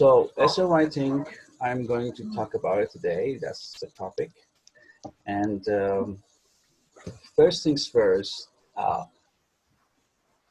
So essay writing, I'm going to talk about it today. That's the topic. And first things first, oh,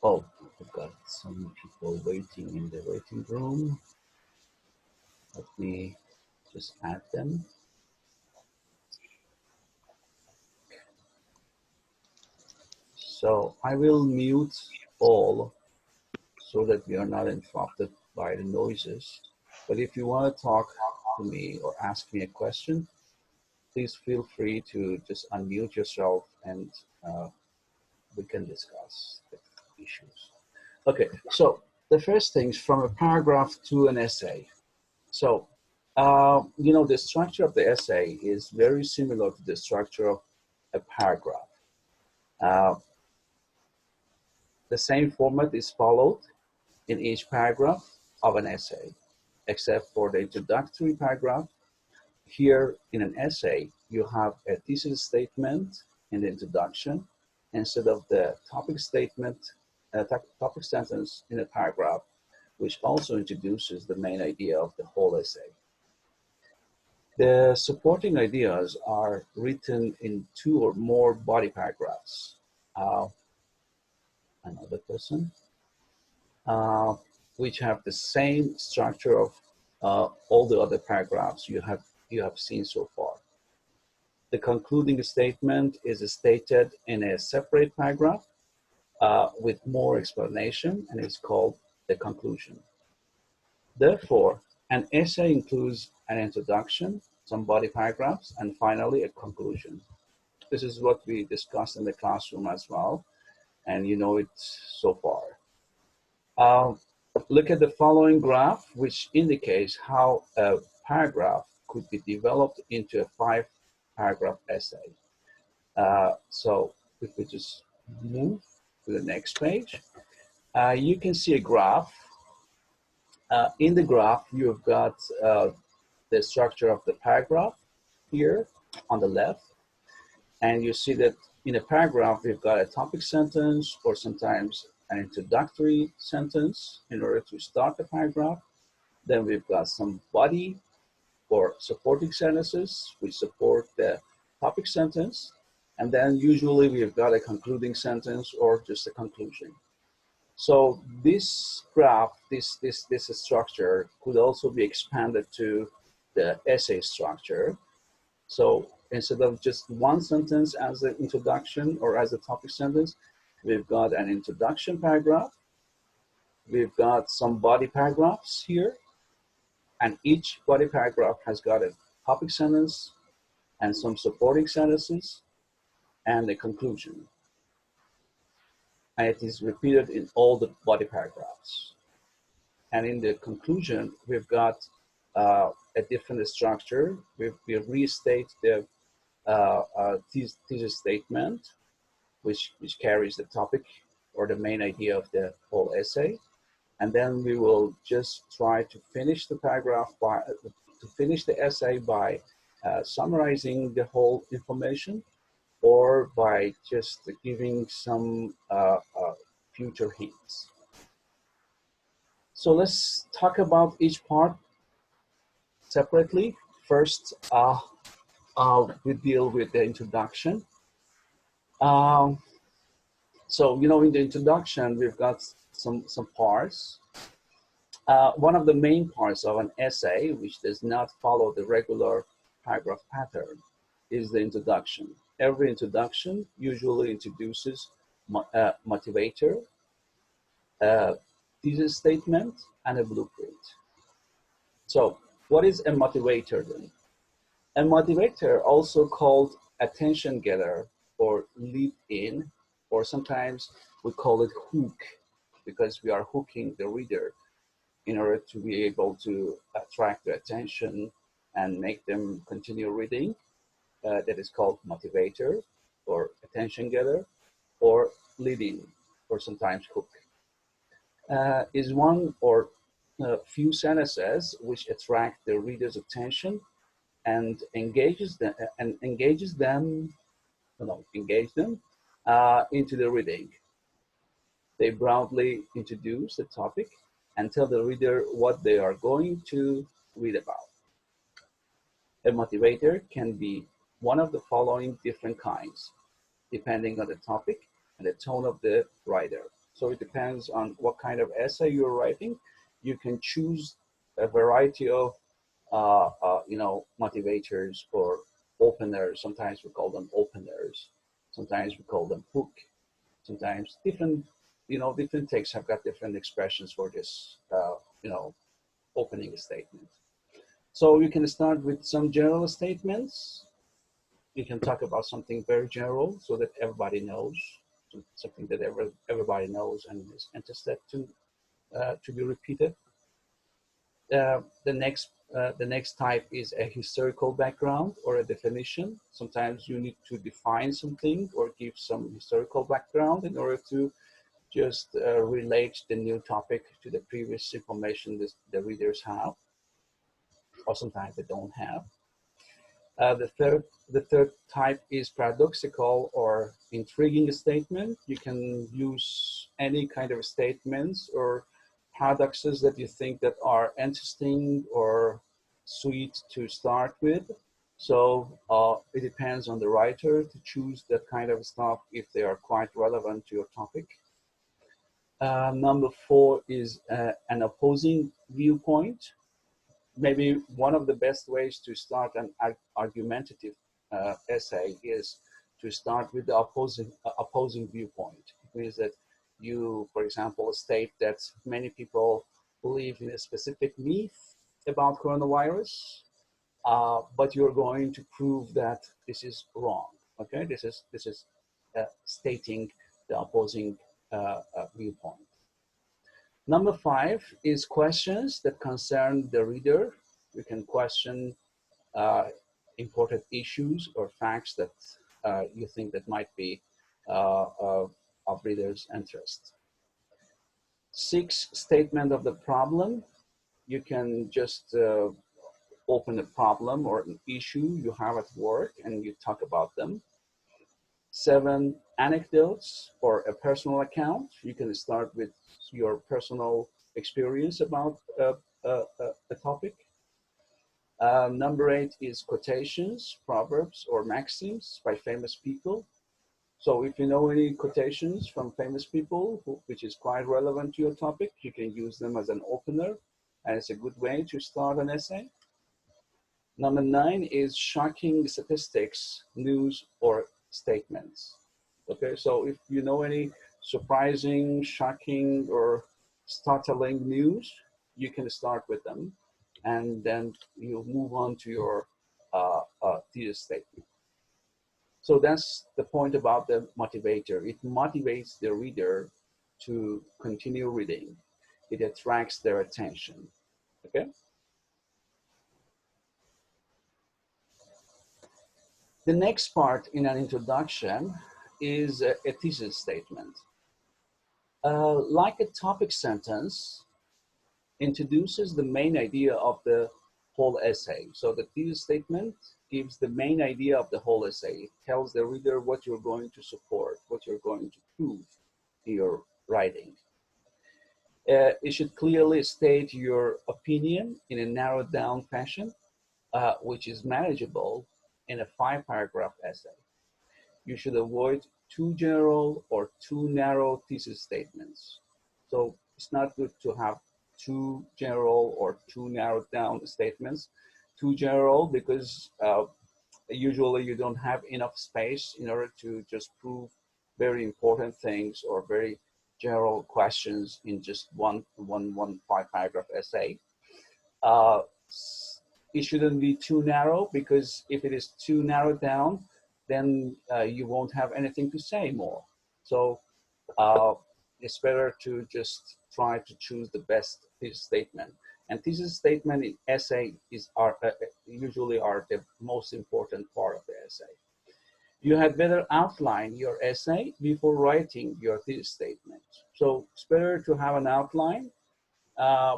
we've got some people waiting in the waiting room. Let me just add them. So I will mute all so that we are not interrupted by the noises. But if you want to talk to me or ask me a question, please feel free to just unmute yourself and we can discuss the issues. Okay, so the first things from a paragraph to an essay. So, you know, the structure of the essay is very similar to the structure of a paragraph. The same format is followed in each paragraph of an essay, except for the introductory paragraph. Here in an essay, you have a thesis statement in the introduction instead of the topic statement, topic sentence in a paragraph, which also introduces the main idea of the whole essay. The supporting ideas are written in 2 or more body paragraphs. Another person, which have the same structure of all the other paragraphs you have seen so far. The concluding statement is stated in a separate paragraph with more explanation, and it's called the conclusion. Therefore, an essay includes an introduction, some body paragraphs, and finally a conclusion. This is what we discussed in the classroom as well, and you know it so far. Look at the following graph, which indicates how a paragraph could be developed into a 5-paragraph essay. So if we just move to the next page, you can see a graph. In the graph, you've got the structure of the paragraph here on the left. And you see that in a paragraph, we've got a topic sentence or sometimes an introductory sentence in order to start the paragraph. Then we've got some body or supporting sentences which support the topic sentence. And then usually we've got a concluding sentence or just a conclusion. So this graph, this structure could also be expanded to the essay structure. So instead of just one sentence as an introduction or as a topic sentence, we've got an introduction paragraph. We've got some body paragraphs here. And each body paragraph has got a topic sentence and some supporting sentences and a conclusion. And it is repeated in all the body paragraphs. And in the conclusion, we've got a different structure. We restate the thesis statement, which carries the topic or the main idea of the whole essay. And then we will just try to finish the paragraph to finish the essay by summarizing the whole information or by just giving some future hints. So let's talk about each part separately. First, we deal with the introduction. So, you know, in the introduction, we've got some parts. One of the main parts of an essay, which does not follow the regular paragraph pattern, is the introduction. Every introduction usually introduces motivator, thesis statement, and a blueprint. So what is a motivator then? A motivator, also called attention getter or lead in, or sometimes we call it hook, because we are hooking the reader in order to be able to attract their attention and make them continue reading. That is called motivator or attention getter, or lead-in, or sometimes hook. Is one or few sentences which attract the reader's attention and engage them into the reading. They broadly introduce the topic and tell the reader what they are going to read about. A motivator can be one of the following different kinds, depending on the topic and the tone of the writer. So it depends on what kind of essay you're writing. You can choose a variety of motivators or openers. Sometimes we call them openers. Sometimes we call them hook. Sometimes different texts have got different expressions for this, opening statement. So you can start with some general statements. You can talk about something very general so that everybody knows, something that everybody knows and is interested to be repeated. The next type is a historical background or a definition. Sometimes you need to define something or give some historical background in order to just relate the new topic to the previous information that the readers have, or sometimes they don't have. The third type is paradoxical or intriguing statement. You can use any kind of statements or paradoxes that you think that are interesting or sweet to start with. So it depends on the writer to choose that kind of stuff if they are quite relevant to your topic. Number 4 is an opposing viewpoint. Maybe one of the best ways to start an argumentative essay is to start with the opposing viewpoint. It means that you, for example, state that many people believe in a specific myth about coronavirus, but you're going to prove that this is wrong. Okay, this is stating the opposing viewpoint. Number 5 is questions that concern the reader. You can question important issues or facts that you think that might be of readers' interest. 6, statement of the problem. You can just open a problem or an issue you have at work and you talk about them. 7, anecdotes or a personal account. You can start with your personal experience about a topic. Number 8 is quotations, proverbs, or maxims by famous people. So if you know any quotations from famous people, which is quite relevant to your topic, you can use them as an opener, and it's a good way to start an essay. Number 9 is shocking statistics, news, or statements. Okay, so if you know any surprising, shocking, or startling news, you can start with them, and then you move on to your thesis statement. So that's the point about the motivator. It motivates the reader to continue reading. It attracts their attention. Okay. The next part in an introduction is a thesis statement. Like a topic sentence, introduces the main idea of the whole essay. So the thesis statement gives the main idea of the whole essay. It tells the reader what you're going to support, what you're going to prove in your writing. It should clearly state your opinion in a narrowed down fashion, which is manageable in a 5-paragraph essay. You should avoid too general or too narrow thesis statements. So it's not good to have too general or too narrowed down statements. Too general because usually you don't have enough space in order to just prove very important things or very general questions in just one 5-paragraph essay. It shouldn't be too narrow, because if it is too narrowed down, then you won't have anything to say more. So it's better to just try to choose the best thesis statement. And thesis statement in essay usually are the most important part of the essay. You had better outline your essay before writing your thesis statement. So it's better to have an outline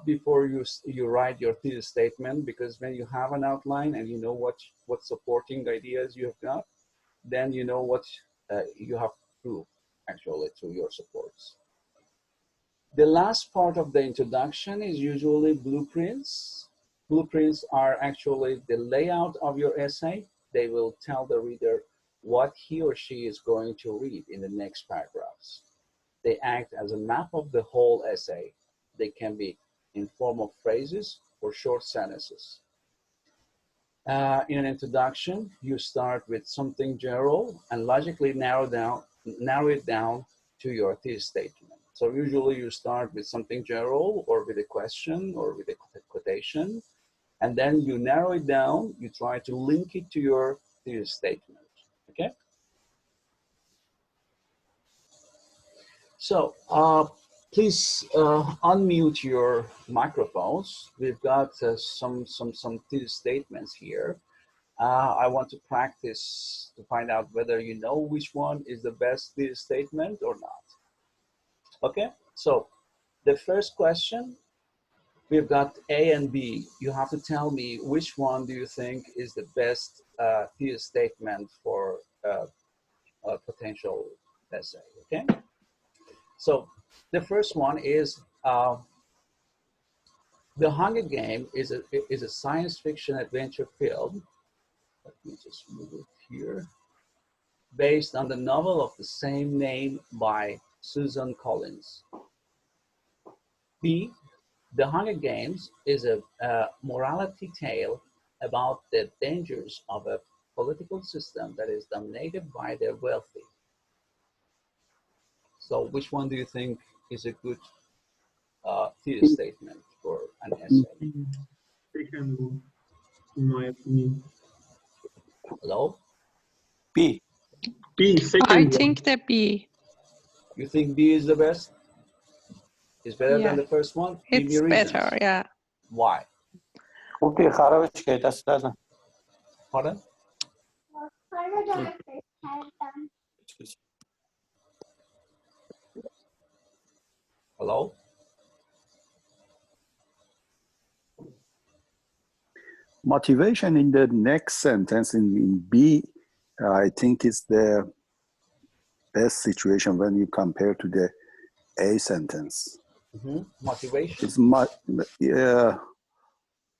before you write your thesis statement, because when you have an outline and you know what supporting ideas you have got, then you know what you have to prove actually through your supports. The last part of the introduction is usually blueprints. Blueprints are actually the layout of your essay. They will tell the reader what he or she is going to read in the next paragraphs. They act as a map of the whole essay. They can be in form of phrases or short sentences. In an introduction, you start with something general and logically narrow it down to your thesis statement. So usually you start with something general or with a question or with a quotation, and then you narrow it down, you try to link it to your thesis statement, okay? So please unmute your microphones. We've got some thesis statements here. I want to practice to find out whether you know which one is the best thesis statement or not. Okay, so the first question, we've got A and B. You have to tell me which one do you think is the best thesis statement for a potential essay, okay? So the first one is The Hunger Games is a science fiction adventure film. Let me just move it here. Based on the novel of the same name by Susan Collins. B, The Hunger Games is a morality tale about the dangers of a political system that is dominated by the wealthy. So which one do you think is a good thesis statement for an essay? Second one, in my opinion. Hello? B. B, second I one. think the B. You think B is the best? Is better than the first one? Give me It's reasons. better, yeah. Why? خوبی خرابش که دست نزن. Pardon? Hello? Motivation in the next sentence in B, I think is the best situation when you compare to the A sentence. Motivation? It's yeah.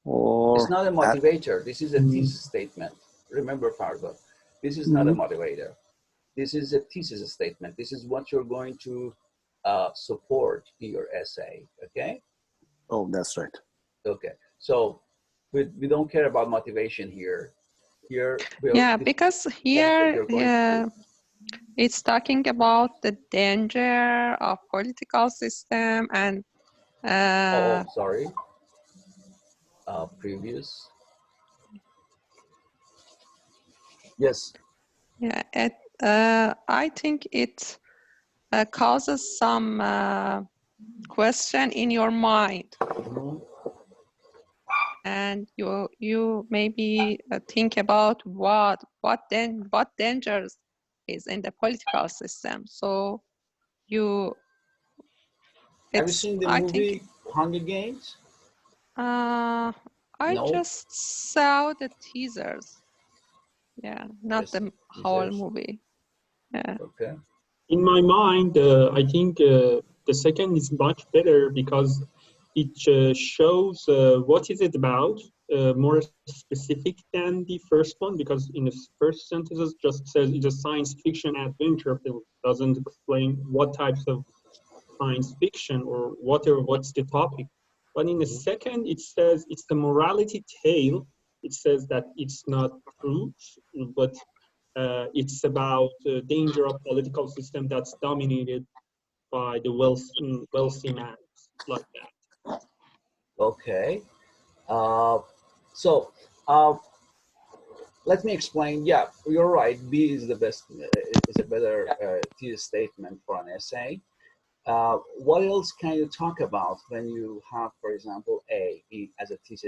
Or it's not a motivator. This is a thesis statement. Remember, Pardo, this is not a motivator. This is a thesis statement. This is what you're going to support in your essay, okay? Oh, that's right. Okay, so we don't care about motivation here. Here, yeah, because here it's talking about the danger of political system and sorry. Previous. Yes. Yeah, I think it causes some question in your mind. And you maybe think about what dangers is in the political system. So have you seen the movie Hunger Games? I just saw the teasers. Yeah, not the whole movie. Yeah. Okay. In my mind, I think the second is much better because it shows what is it about, more specific than the first one, because in the first sentence just says it's a science fiction adventure film, doesn't explain what types of science fiction or what's the topic. But in the second, it says it's the morality tale. It says that it's not true, but it's about the danger of political system that's dominated by the wealthy man, like that. Okay. So let me explain. Yeah, you're right. B is the best. Is a better thesis statement for an essay. What else can you talk about when you have, for example, A as a thesis